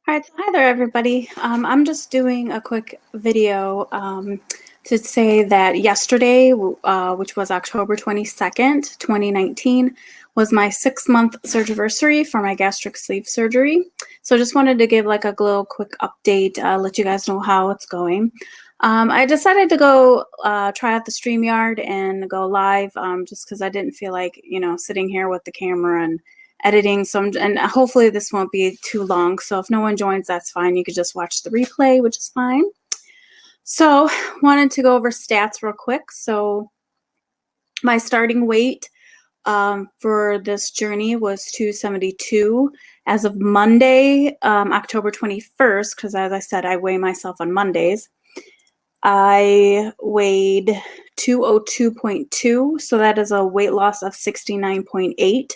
All right, so hi there, everybody. I'm just doing a quick video to say that yesterday, which was October 22nd, 2019, was my 6-month Surgiversary for my gastric sleeve surgery. So just wanted to give like a little quick update, let you guys know how it's going. I decided to go try out the Streamyard and go live just because I didn't feel like, sitting here with the camera and editing. And hopefully this won't be too long. So if no one joins, that's fine. You could just watch the replay, which is fine. So wanted to go over stats real quick. So my starting weight for this journey was 272 as of Monday, October 21st, because as I said, I weigh myself on Mondays. I weighed 202.2, so that is a weight loss of 69.8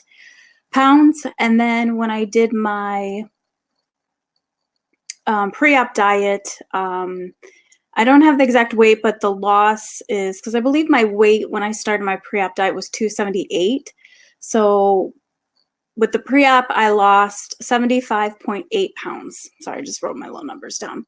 pounds. And then when I did my pre-op diet, I don't have the exact weight, but the loss is, because I believe my weight when I started my pre-op diet was 278. So with the pre-op, I lost 75.8 pounds. Sorry, I just wrote my little numbers down.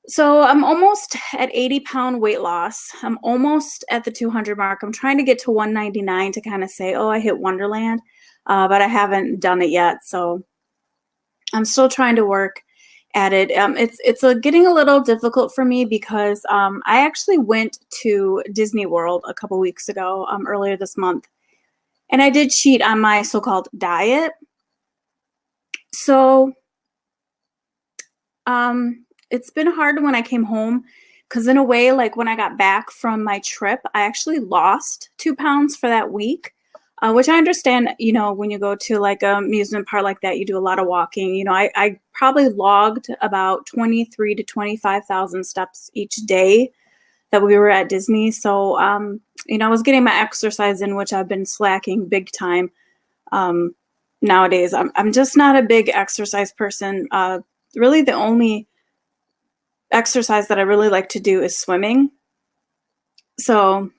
So I'm almost at 80-pound weight loss. I'm almost at the 200 mark. I'm trying to get to 199 to kind of say, oh, I hit Wonderland, but I haven't done it yet. So I'm still trying to work at it. It's getting a little difficult for me because I actually went to Disney World a couple weeks ago, earlier this month, and I did cheat on my so-called diet. So it's been hard when I came home because in a way, like when I got back from my trip, I actually lost 2 pounds for that week, which I understand, when you go to like an amusement park like that, you do a lot of walking. I probably logged about 23 to 25,000 steps each day that we were at Disney. So, I was getting my exercise in, which I've been slacking big time. Nowadays, I'm just not a big exercise person. Really the only exercise that I really like to do is swimming. So,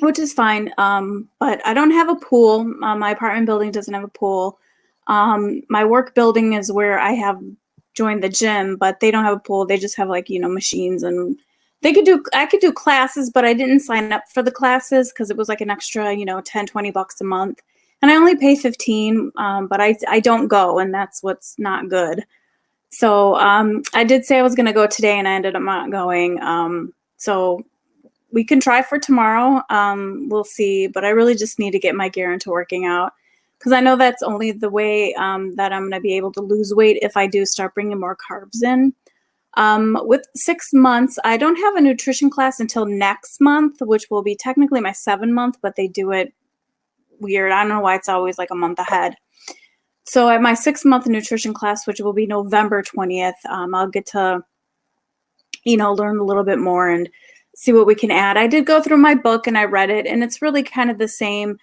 which is fine. But I don't have a pool. My apartment building doesn't have a pool. My work building is where I have joined the gym, but they don't have a pool. They just have like, machines, and I could do classes, but I didn't sign up for the classes because it was like an extra, 10, 20 bucks a month. And I only pay 15, but I don't go, and that's what's not good. So I did say I was going to go today, and I ended up not going. So we can try for tomorrow. We'll see. But I really just need to get my gear into working out because I know that's only the way that I'm going to be able to lose weight if I do start bringing more carbs in. With 6 months, I don't have a nutrition class until next month, which will be technically my 7th month, but they do it weird. I don't know why it's always like a month ahead. So at my 6-month nutrition class, which will be November 20th, I'll get to, learn a little bit more and see what we can add. I did go through my book and I read it, and it's really kind of the same.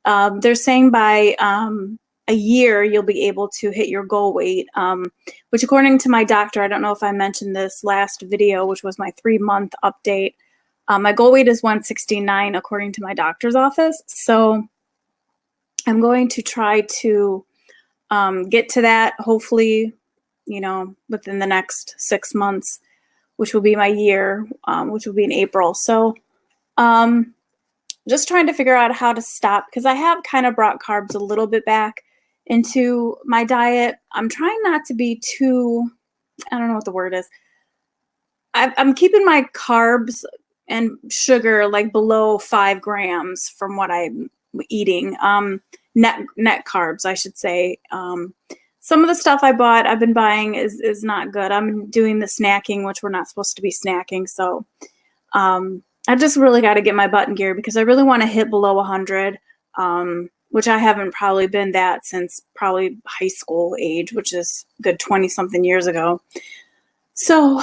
They're saying by a year, you'll be able to hit your goal weight, which according to my doctor, I don't know if I mentioned this last video, which was my 3-month update. My goal weight is 169 according to my doctor's office. So I'm going to try to get to that, hopefully, within the next 6 months, which will be my year, which will be in April. So just trying to figure out how to stop, because I have kind of brought carbs a little bit back into my diet. I'm trying not to be too, I don't know what the word is. I'm keeping my carbs and sugar like below 5 grams from what I'm eating. Net carbs, I should say. Some of the stuff I've been buying is not good. I'm doing the snacking, which we're not supposed to be snacking. So I just really got to get my butt in gear because I really want to hit below 100, which I haven't probably been that since probably high school age, which is a good 20-something years ago. So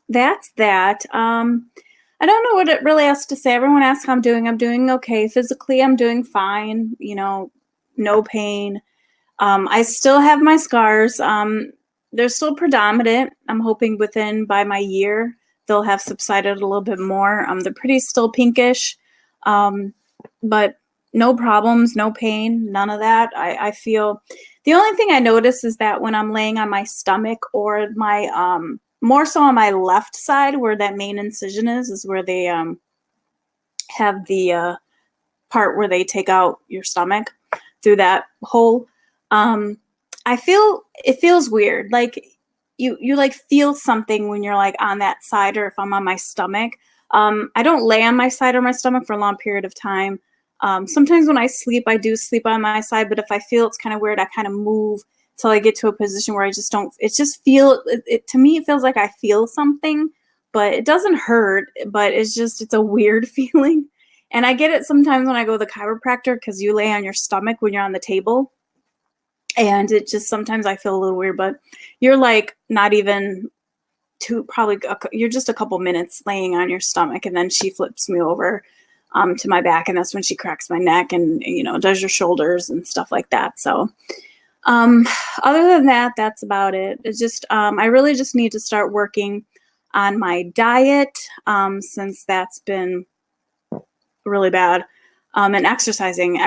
that's that. I don't know what it really has to say. Everyone asks how I'm doing. I'm doing okay. Physically, I'm doing fine. No pain. I still have my scars. They're still predominant. I'm hoping by my year, they'll have subsided a little bit more. They're pretty still pinkish. But no problems, no pain, none of that. I feel the only thing I notice is that when I'm laying on my stomach or my more so on my left side where that main incision is where they have the part where they take out your stomach through that hole. I feel it feels weird. Like you like feel something when you're like on that side, or if I'm on my stomach. I don't lay on my side or my stomach for a long period of time. Sometimes when I sleep, I do sleep on my side, but if I feel it's kind of weird, I kind of move till I get to a position where I just don't, it just feel, it to me, it feels like I feel something, but it doesn't hurt, but it's a weird feeling. And I get it sometimes when I go to the chiropractor because you lay on your stomach when you're on the table. And it just, sometimes I feel a little weird, but you're like not even you're just a couple minutes laying on your stomach, and then she flips me over to my back, and that's when she cracks my neck and, you know, does your shoulders and stuff like that. So other than that, that's about it. It's just I really just need to start working on my diet since that's been really bad. And exercising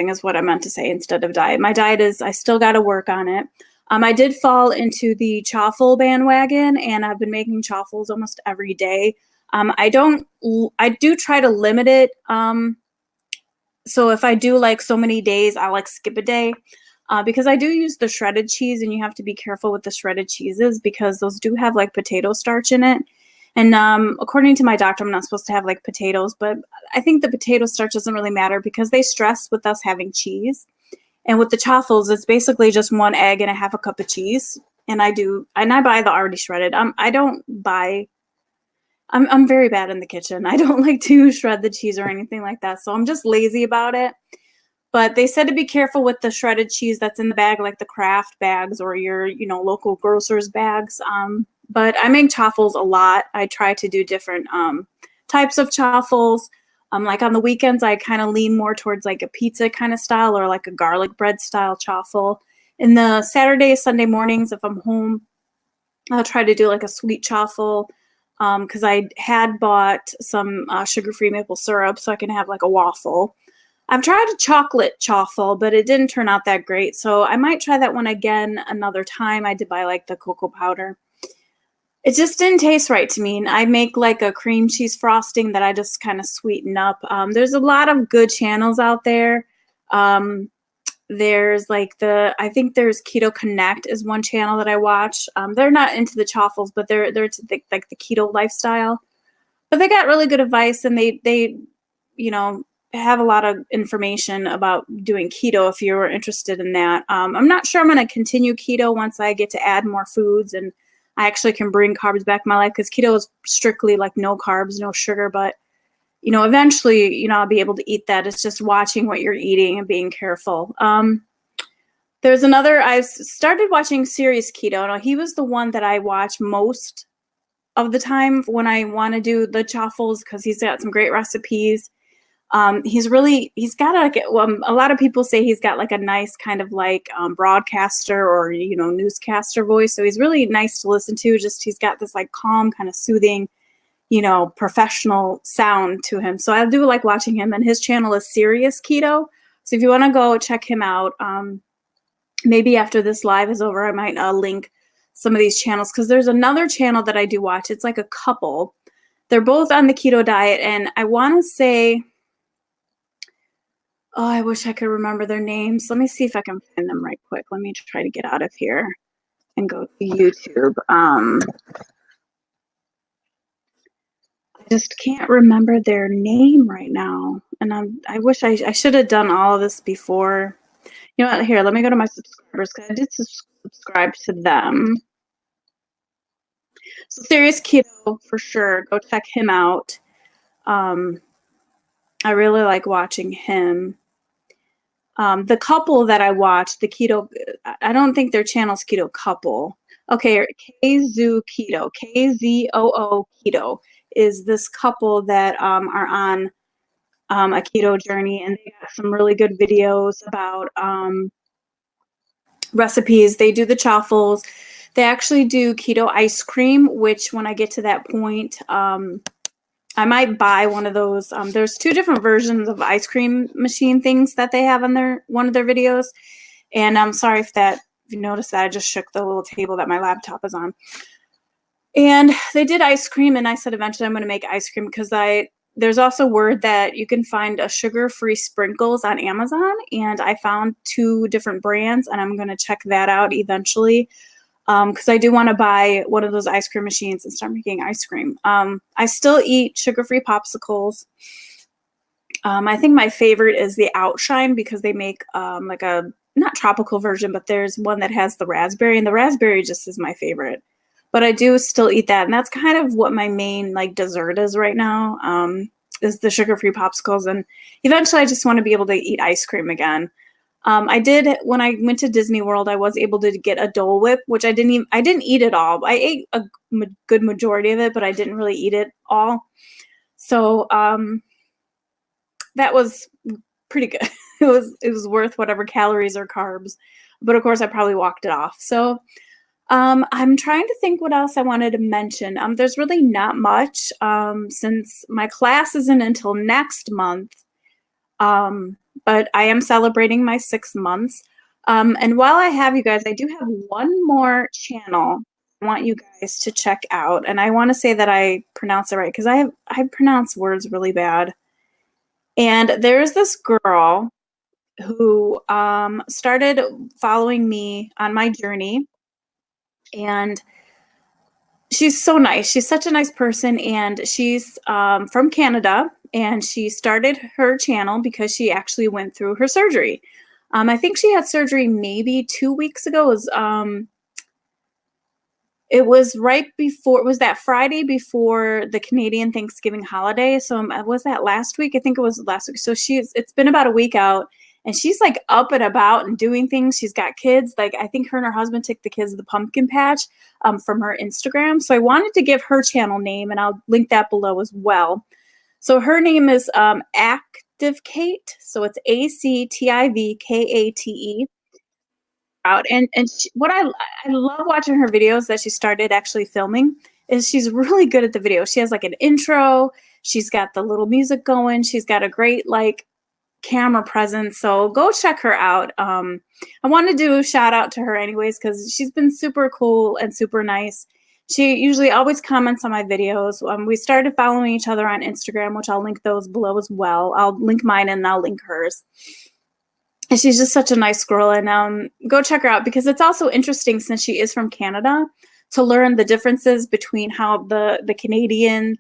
is what I meant to say instead of diet. My diet is, I still got to work on it. I did fall into the chaffle bandwagon, and I've been making chaffles almost every day. I do try to limit it. So if I do like so many days, I like skip a day because I do use the shredded cheese, and you have to be careful with the shredded cheeses because those do have like potato starch in it. And according to my doctor, I'm not supposed to have like potatoes, but I think the potato starch doesn't really matter because they stress with us having cheese. And with the chaffles, it's basically just 1 egg and a half a cup of cheese. And I buy the already shredded. I'm very bad in the kitchen. I don't like to shred the cheese or anything like that. So I'm just lazy about it. But they said to be careful with the shredded cheese that's in the bag, like the Kraft bags or your, you know, local grocer's bags. But I make chaffles a lot. I try to do different types of chaffles. Like on the weekends, I kind of lean more towards like a pizza kind of style or like a garlic bread style chaffle. In the Saturday, Sunday mornings, if I'm home, I'll try to do like a sweet chaffle because I had bought some sugar-free maple syrup so I can have like a waffle. I've tried a chocolate chaffle, but it didn't turn out that great. So I might try that one again another time. I did buy like the cocoa powder. It just didn't taste right to me. And I make like a cream cheese frosting that I just kind of sweeten up. There's a lot of good channels out there. There's like I think there's Keto Connect is one channel that I watch. They're not into the chaffles, but they're to like the keto lifestyle. But they got really good advice, and they you know, have a lot of information about doing keto if you're interested in that. I'm not sure I'm going to continue keto once I get to add more foods and I actually can bring carbs back in my life, because keto is strictly like no carbs, no sugar. But, you know, eventually, you know, I'll be able to eat that. It's just watching what you're eating and being careful. There's another, I started watching Serious Keto. Now, he was the one that I watch most of the time when I want to do the chaffles because he's got some great recipes. He's got like, a lot of people say he's got like a nice kind of like broadcaster or, you know, newscaster voice. So he's really nice to listen to. Just he's got this like calm, kind of soothing, you know, professional sound to him. So I do like watching him, and his channel is Serious Keto. So if you want to go check him out, maybe after this live is over, I might link some of these channels, because there's another channel that I do watch. It's like a couple. They're both on the keto diet, and I want to say, oh, I wish I could remember their names. Let me see if I can find them right quick. Let me try to get out of here and go to YouTube. I just can't remember their name right now. And I wish I should have done all of this before. You know what? Here, let me go to my subscribers, because I did subscribe to them. So Serious Keto, for sure. Go check him out. I really like watching him. The couple that I watch, the keto, I don't think their channel's Keto Couple. Okay, KZoo Keto, KZOO Keto is this couple that are on a keto journey, and they got some really good videos about recipes. They do the chaffles. They actually do keto ice cream, which when I get to that point, I I might buy one of those. There's 2 different versions of ice cream machine things that they have on one of their videos. And I'm sorry if you noticed that I just shook the little table that my laptop is on. And they did ice cream, and I said eventually I'm going to make ice cream because there's also word that you can find a sugar-free sprinkles on Amazon, and I found 2 different brands, and I'm going to check that out eventually because I do want to buy one of those ice cream machines and start making ice cream. I still eat sugar-free popsicles. I think my favorite is the Outshine because they make like a not tropical version, but there's one that has the raspberry, and the raspberry just is my favorite. But I do still eat that, and that's kind of what my main like dessert is right now, is the sugar-free popsicles. And eventually I just want to be able to eat ice cream again. I did, when I went to Disney World, I was able to get a Dole Whip, which I didn't eat it all. I ate a good majority of it, but I didn't really eat it all. So that was pretty good. It was worth whatever calories or carbs, but of course I probably walked it off. So I'm trying to think what else I wanted to mention. There's really not much since my class isn't until next month, but I am celebrating my 6 months. And while I have you guys, I do have one more channel I want you guys to check out, and I want to say that I pronounce it right because I pronounce words really bad. And there's this girl who started following me on my journey. And she's so nice. She's such a nice person, and she's from Canada, and she started her channel because she actually went through her surgery. I think she had surgery maybe 2 weeks ago. It was that Friday before the Canadian Thanksgiving holiday. So was that last week? I think it was last week. So it's been about a week out. And she's like up and about and doing things. She's got kids. Like I think her and her husband took the kids to the pumpkin patch from her Instagram. So I wanted to give her channel name, and I'll link that below as well. So her name is Active Kate. So it's ACTIVKATE. And what I love watching her videos that she started actually filming is she's really good at the video. She has like an intro. She's got the little music going. She's got a great like camera presence, so go check her out. I want to do a shout out to her anyways because she's been super cool and super nice. She usually always comments on my videos. We started following each other on Instagram, which I'll link those below as well. I'll link mine and I'll link hers. And she's just such a nice girl, and go check her out because it's also interesting, since she is from Canada, to learn the differences between how the Canadian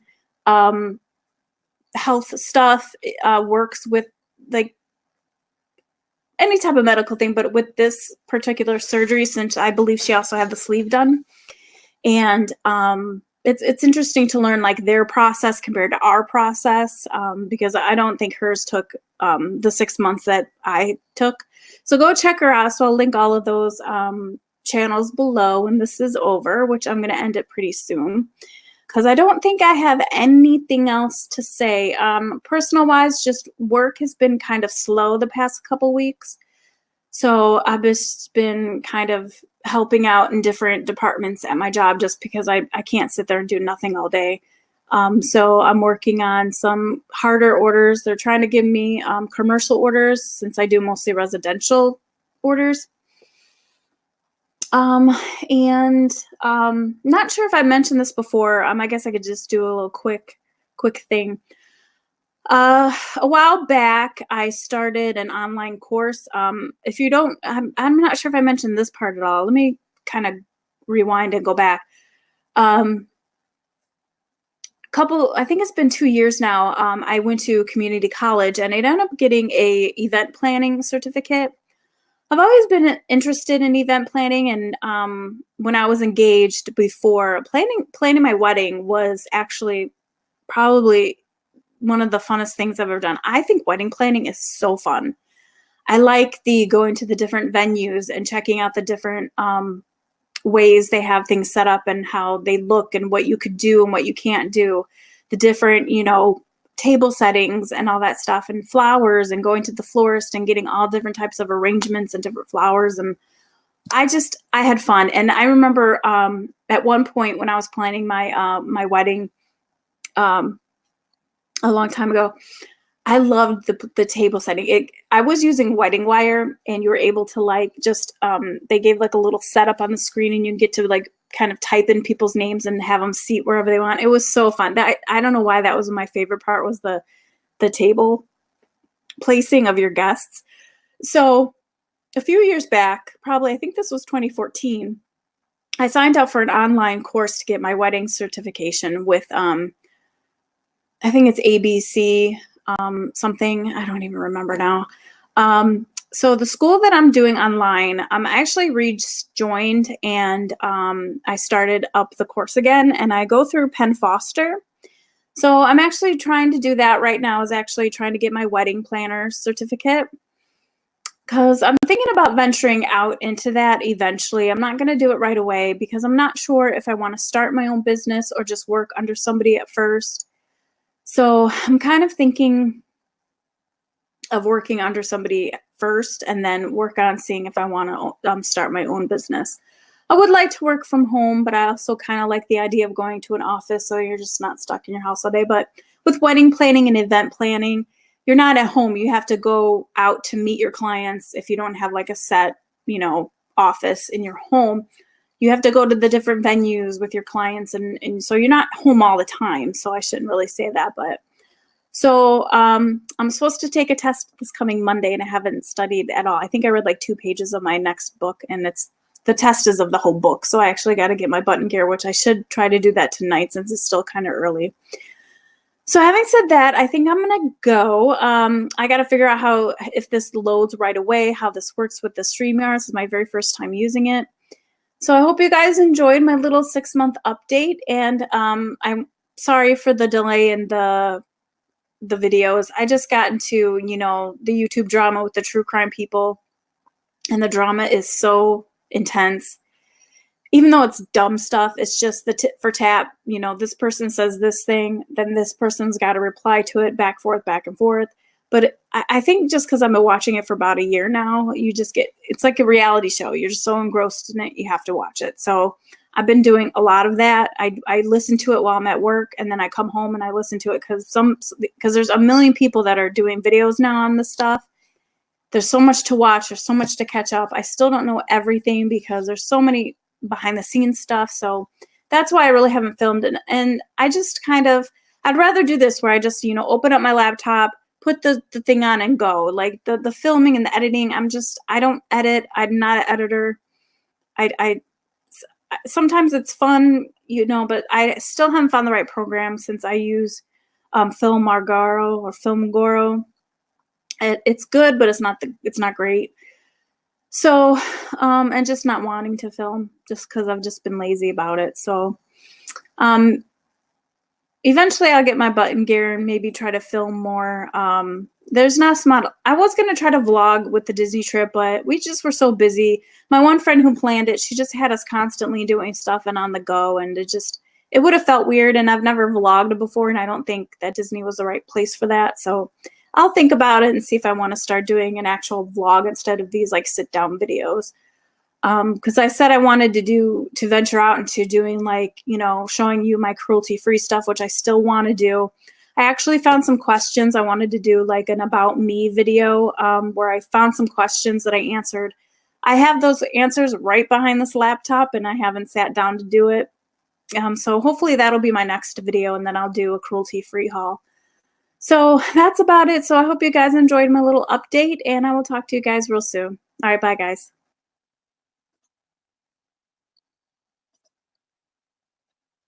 health stuff works with like any type of medical thing, but with this particular surgery, since I believe she also had the sleeve done. And it's interesting to learn like their process compared to our process, because I don't think hers took the 6 months that I took. So go check her out. So I'll link all of those channels below when this is over, which I'm going to end it pretty soon, because I don't think I have anything else to say. Personal wise, just work has been kind of slow the past couple weeks. So I've just been kind of helping out in different departments at my job just because I can't sit there and do nothing all day. So I'm working on some harder orders. They're trying to give me commercial orders since I do mostly residential orders. And not sure if I mentioned this before. I guess I could just do a little quick thing. A while back, I started an online course. If you don't, I'm not sure if I mentioned this part at all. Let me kind of rewind and go back. I think it's been 2 years now. I went to community college and I ended up getting a event planning certificate. I've always been interested in event planning, and when I was engaged before, planning my wedding was actually probably one of the funnest things I've ever done. I think wedding planning is so fun. I like going to the different venues and checking out the different ways they have things set up and how they look and what you could do and what you can't do, the different, table settings and all that stuff, and flowers, and going to the florist and getting all different types of arrangements and different flowers. And I had fun. And I remember at one point when I was planning my wedding, a long time ago. I loved the table setting. I was using wedding wire, and you were able to like just they gave like a little setup on the screen, and you get to like kind of type in people's names and have them seat wherever they want. It was so fun. That I don't know why that was my favorite part, was the table placing of your guests. So a few years back, probably I think this was 2014, I signed up for an online course to get my wedding certification with I think it's ABC something. I don't even remember now. So the school that I'm doing online, I'm actually rejoined, and I started up the course again, and I go through Penn Foster. So I'm actually trying to do that right now, is actually trying to get my wedding planner certificate, because I'm thinking about venturing out into that eventually. I'm not going to do it right away because I'm not sure if I want to start my own business or just work under somebody at first. So I'm kind of thinking of working under somebody first and then work on seeing if I want to start my own business. I would like to work from home, but I also kind of like the idea of going to an office so you're just not stuck in your house all day. But with wedding planning and event planning, you're not at home. You have to go out to meet your clients if you don't have like a set, office in your home. You have to go to the different venues with your clients, and so you're not home all the time. So I shouldn't really say that, but so I'm supposed to take a test this coming Monday, and I haven't studied at all. I think I read like 2 pages of my next book, and the test is of the whole book. So I actually got to get my button gear, which I should try to do that tonight since it's still kind of early. So having said that, I think I'm going to go. I got to figure out if this loads right away, how this works with the Streamyard. This is my very first time using it. So I hope you guys enjoyed my little 6-month update, and I'm sorry for the delay in the videos. I just got into, the YouTube drama with the true crime people, and the drama is so intense. Even though it's dumb stuff, it's just the tit for tat. This person says this thing, then this person's got to reply to it, back and forth. But I think just because I've been watching it for about a year now, it's like a reality show. You're just so engrossed in it, you have to watch it. So I've been doing a lot of that. I listen to it while I'm at work, and then I come home and I listen to it because there's a million people that are doing videos now on this stuff. There's so much to watch. There's so much to catch up. I still don't know everything because there's so many behind the scenes stuff. So that's why I really haven't filmed it. And I just I'd rather do this where I just, open up my laptop, put the thing on and go. Like the filming and the editing, I don't edit. I'm not an editor. I sometimes it's fun, but I still haven't found the right program since I use Filmagoro or Filmgoro. It's good, but it's not great. So, and just not wanting to film just because I've just been lazy about it. So, eventually I'll get my button gear and maybe try to film more. There's not a model. I was going to try to vlog with the Disney trip, but we just were so busy. My one friend who planned it, she just had us constantly doing stuff and on the go. And it would have felt weird. And I've never vlogged before. And I don't think that Disney was the right place for that. So I'll think about it and see if I want to start doing an actual vlog instead of these like sit down videos. Because I said I wanted to venture out into doing like, showing you my cruelty-free stuff, which I still want to do. I actually found some questions. I wanted to do like an about me video where I found some questions that I answered. I have those answers right behind this laptop, and I haven't sat down to do it. So hopefully that'll be my next video, and then I'll do a cruelty-free haul. So that's about it. So I hope you guys enjoyed my little update, and I will talk to you guys real soon. All right, bye guys.